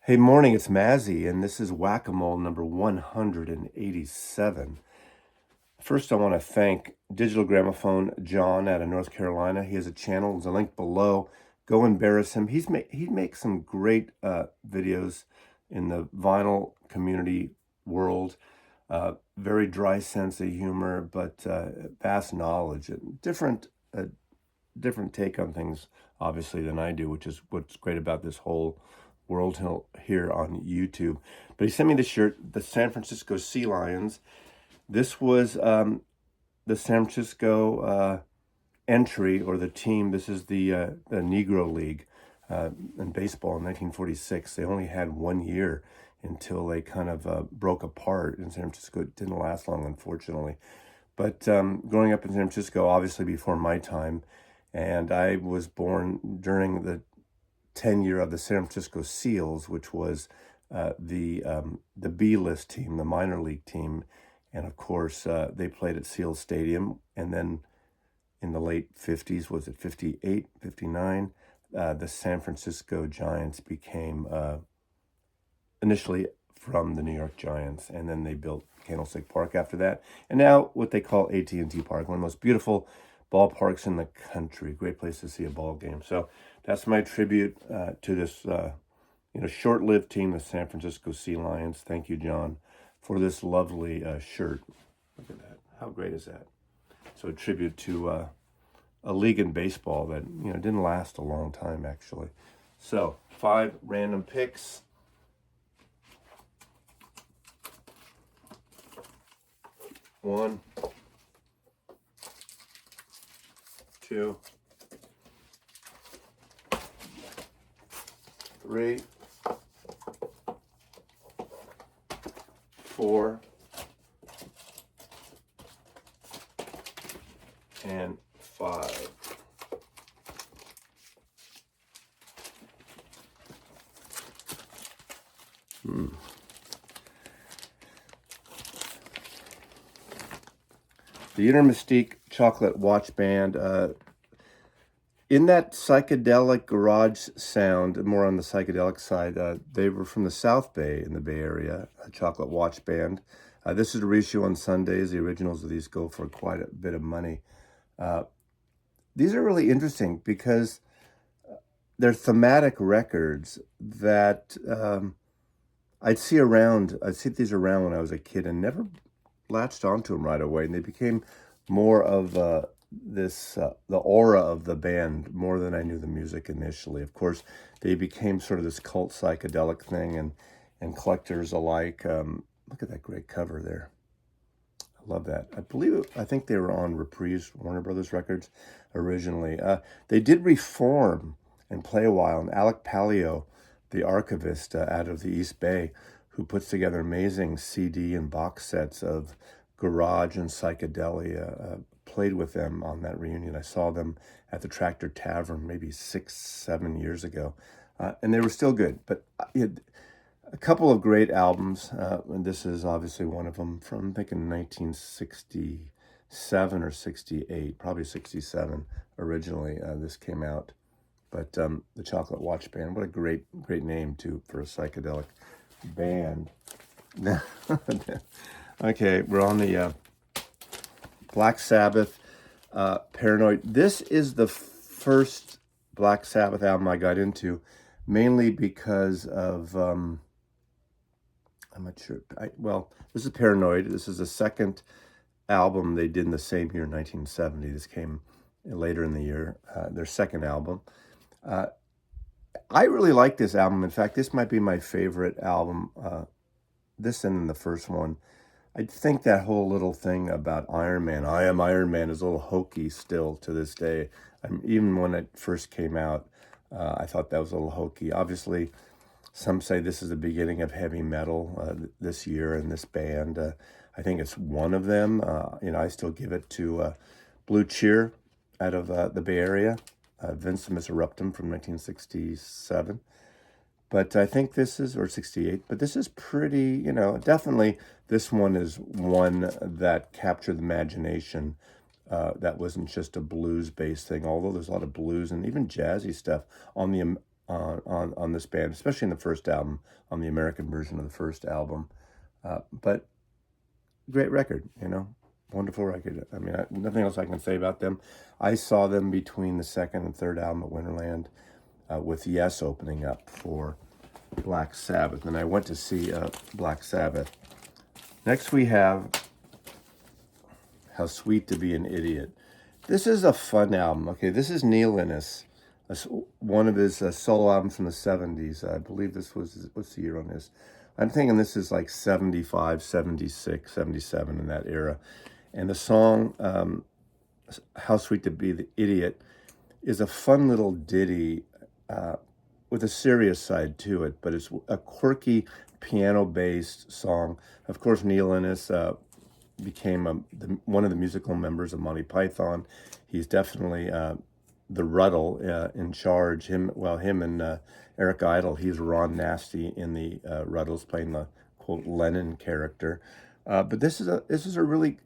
Hey, morning, it's Mazzy, and this is Whack-A-Mole number 187. First, I want to thank Digital Gramophone John out of North Carolina. He has a channel, there's a link below. Go embarrass him. He makes some great videos in the vinyl community world. Very dry sense of humor, but vast knowledge and different take on things, obviously, than I do, which is what's great about this whole world here on YouTube. But he sent me the shirt, the San Francisco Sea Lions. This was the San Francisco entry, or the team. This is the Negro League in baseball in 1946. They only had 1 year until they kind of broke apart in San Francisco. It didn't last long, unfortunately. But growing up in San Francisco, obviously before my time, and I was born during the tenure of the San Francisco Seals, which was the B-list team, the minor league team. And of course, they played at Seals Stadium. And then in the late 50s, was it 58, 59, the San Francisco Giants became initially from the New York Giants. And then they built Candlestick Park after that. And now what they call AT&T Park, one of the most beautiful ballparks in the country. Great place to see a ball game. So that's my tribute to this short-lived team, the San Francisco Sea Lions. Thank you, John, for this lovely shirt. Look at that. How great is that? So a tribute to a league in baseball that didn't last a long time, actually. So 5 random picks. One, 2, 3, 4, and 5. The UN Mystique chocolate watch band. In that psychedelic garage sound, more on the psychedelic side, they were from the South Bay in the Bay Area, a chocolate watch band. This is a reissue on Sundays. The originals of these go for quite a bit of money. These are really interesting because they're thematic records that I'd see these around when I was a kid and never latched onto them right away. And they became more of the aura of the band more than I knew the music initially. Of course, they became sort of this cult psychedelic thing, and collectors alike. Look at that great cover there. I love that. I think they were on Reprise, Warner Brothers Records originally. They did reform and play a while, and Alec Palio, the archivist out of the East Bay, who puts together amazing CD and box sets of garage and psychedelia, played with them on that reunion. I saw them at the Tractor Tavern maybe 6-7 years ago, and they were still good. But a couple of great albums, and this is obviously one of them from, I think, in 1967 or 68, probably 67 originally. This came out, but the Chocolate Watch Band, what a great name too for a psychedelic band. Okay, we're on the Black Sabbath, Paranoid. This is the first Black Sabbath album I got into, mainly because of, I'm not sure, this is Paranoid. This is the second album they did in the same year, 1970. This came later in the year, their second album. I really like this album. In fact, this might be my favorite album, this and the first one. I think that whole little thing about Iron Man, I am Iron Man, is a little hokey still to this day. Even when it first came out, I thought that was a little hokey. Obviously, some say this is the beginning of heavy metal this year in this band. I think it's one of them. I still give it to Blue Cheer out of the Bay Area, Vince Miseruptum from 1967. But I think this is, or 68, but this is pretty, definitely this one is one that captured the imagination. That wasn't just a blues-based thing, although there's a lot of blues and even jazzy stuff on the on this band, especially in the first album, on the American version of the first album. But great record, wonderful record. I mean, nothing else I can say about them. I saw them between the second and third album at Winterland, with Yes opening up for Black Sabbath, and I went to see Black Sabbath. Next we have How Sweet to Be an Idiot. This is a fun album. Okay, this is Neil Innes, one of his solo albums from the 70s. I believe this was, what's the year on this? I'm thinking this is like 75, 76, 77, in that era. And the song, How Sweet to Be the Idiot, is a fun little ditty with a serious side to it, but it's a quirky piano-based song. Of course, Neil Innes became one of the musical members of Monty Python. He's definitely the Ruddle in charge. Him and Eric Idle. He's Ron Nasty in the Ruddles, playing the quote Lennon character. But this is a really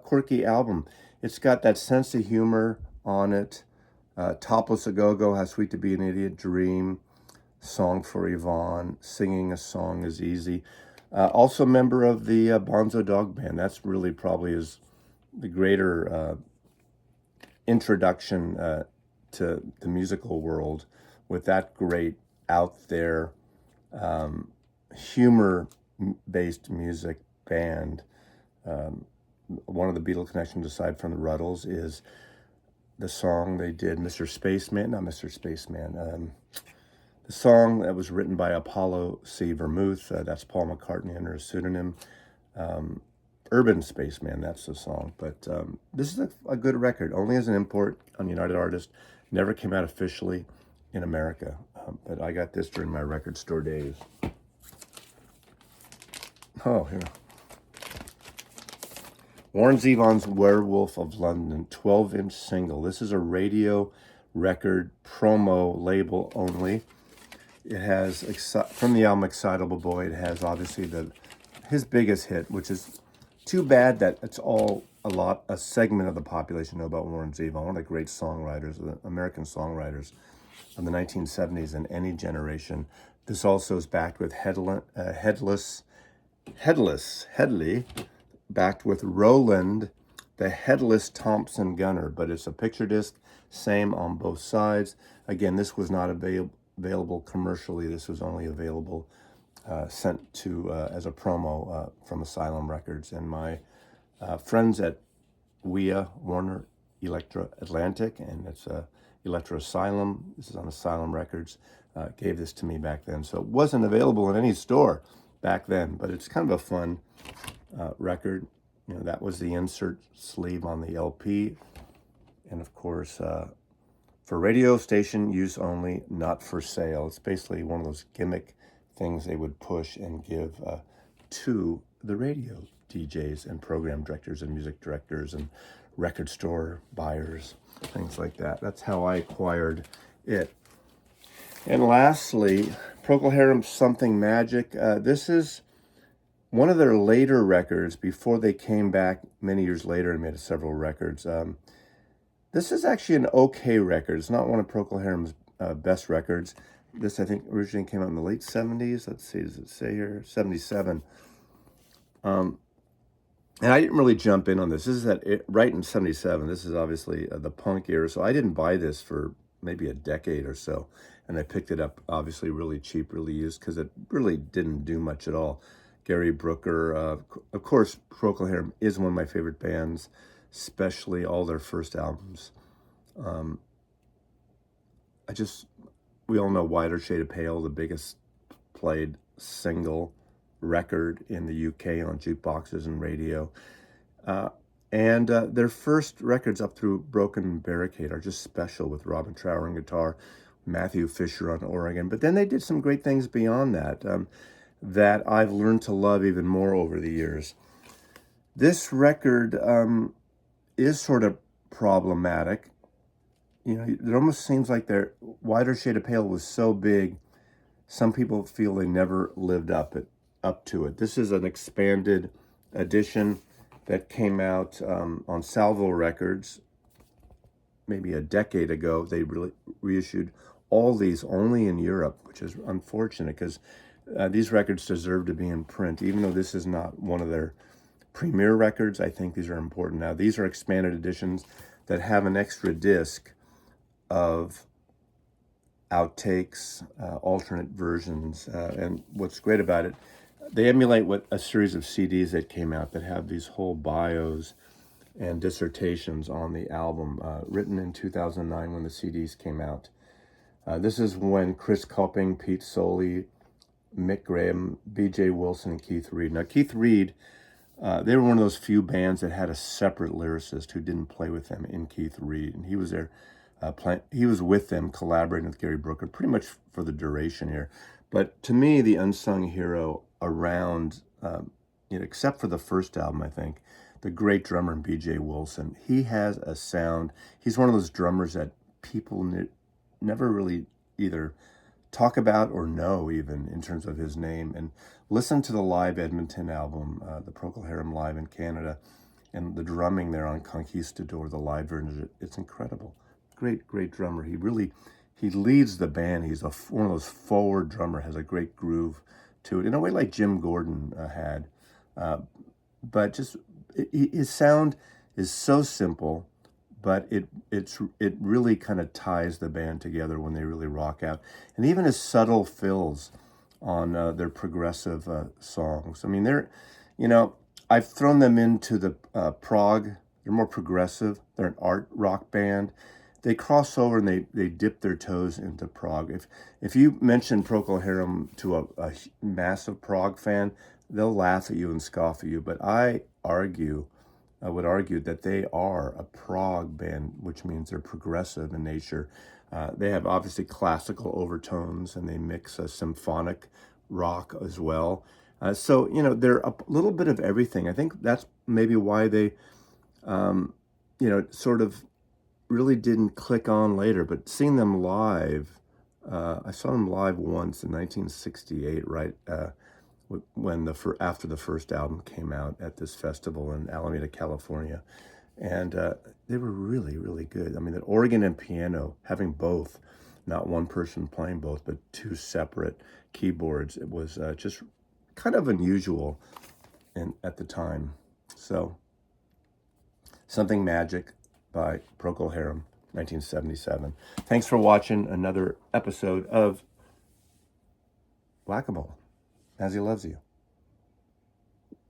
quirky album. It's got that sense of humor on it. Topless a Go-Go, How Sweet to Be an Idiot, Dream, Song for Yvonne, Singing a Song is Easy. Also a member of the Bonzo Dog Band. That's really probably the greater introduction to the musical world, with that great out there humor-based music band. One of the Beatle connections aside from the Ruddles is the song they did, Mr. Spaceman, not Mr. Spaceman, the song that was written by Apollo C. Vermouth, that's Paul McCartney under a pseudonym. Urban Spaceman, that's the song. But this is a good record, only as an import on United Artists, never came out officially in America. But I got this during my record store days. Oh, here. Warren Zevon's Werewolf of London, 12-inch single. This is a radio record promo label only. It has, from the album Excitable Boy, it has obviously his biggest hit, which is too bad that it's a segment of the population know about Warren Zevon, one of the great songwriters, the American songwriters of the 1970s and any generation. This also is backed with Headley, backed with Roland, the Headless Thompson Gunner, but it's a picture disc, same on both sides. Again, this was not available commercially. This was only available sent to as a promo from Asylum Records. And my friends at Warner Electra Atlantic, and it's Electra Asylum, this is on Asylum Records, gave this to me back then. So it wasn't available in any store back then, but it's kind of a fun record. That was the insert sleeve on the LP. And of course, for radio station use only, not for sale. It's basically one of those gimmick things they would push and give to the radio DJs and program directors and music directors and record store buyers, things like that. That's how I acquired it. And lastly, Procol Harum's Something Magic. This is one of their later records before they came back many years later and made several records. This is actually an okay record. It's not one of Procol Harum's best records. This, I think, originally came out in the late 70s. Let's see, does it say here? 77. And I didn't really jump in on this. This is right in 77. This is obviously the punk era, so I didn't buy this for maybe a decade or so. And I picked it up, obviously, really cheap, really used, because it really didn't do much at all. Gary Brooker, of course, Procol Harum is one of my favorite bands, especially all their first albums. We all know Whiter Shade of Pale, the biggest played single record in the UK on jukeboxes and radio. And their first records up through Broken Barricade are just special, with Robin Trower on guitar, Matthew Fisher on organ. But then they did some great things beyond that, that I've learned to love even more over the years. This record is sort of problematic. It almost seems like their Whiter Shade of Pale was so big, some people feel they never lived up to it. This is an expanded edition that came out on Salvo Records maybe a decade ago. They reissued all these only in Europe, which is unfortunate because these records deserve to be in print. Even though this is not one of their premier records, I think these are important. Now, these are expanded editions that have an extra disc of outtakes, alternate versions. And what's great about it, they emulate what a series of CDs that came out that have these whole bios and dissertations on the album, written in 2009 when the CDs came out. This is when Chris Copping, Pete Soley, Mick Graham, B.J. Wilson, and Keith Reed. Now, Keith Reed, they were one of those few bands that had a separate lyricist who didn't play with them in Keith Reed, and he was there. He was with them, collaborating with Gary Brooker, pretty much for the duration here. But to me, the unsung hero around, except for the first album, I think, the great drummer B.J. Wilson. He has a sound. He's one of those drummers that people never really either talk about or know, even in terms of his name. And listen to the live Edmonton album, the Procol Harum live in Canada, and the drumming there on Conquistador, the live version. It's incredible. Great drummer. He leads the band. He's one of those forward drummer, has a great groove to it, in a way like Jim Gordon had. But just his sound is so simple, but it really kind of ties the band together when they really rock out. And even his subtle fills on their progressive songs. I mean, I've thrown them into the prog. They're more progressive. They're an art rock band. They cross over and they dip their toes into prog. If you mention Procol Harum to a massive prog fan, they'll laugh at you and scoff at you. But I would argue that they are a prog band, which means they're progressive in nature. They have obviously classical overtones, and they mix a symphonic rock as well. So they're a little bit of everything. I think that's maybe why they, sort of really didn't click on later. But seeing them live, I saw them live once in 1968, right? When after the first album came out at this festival in Alameda, California. And they were really, really good. I mean, the organ and piano, having both, not one person playing both, but two separate keyboards, it was just kind of unusual at the time. So, Something Magic by Procol Harum, 1977. Thanks for watching another episode of Whack-A-Mole, as he loves you.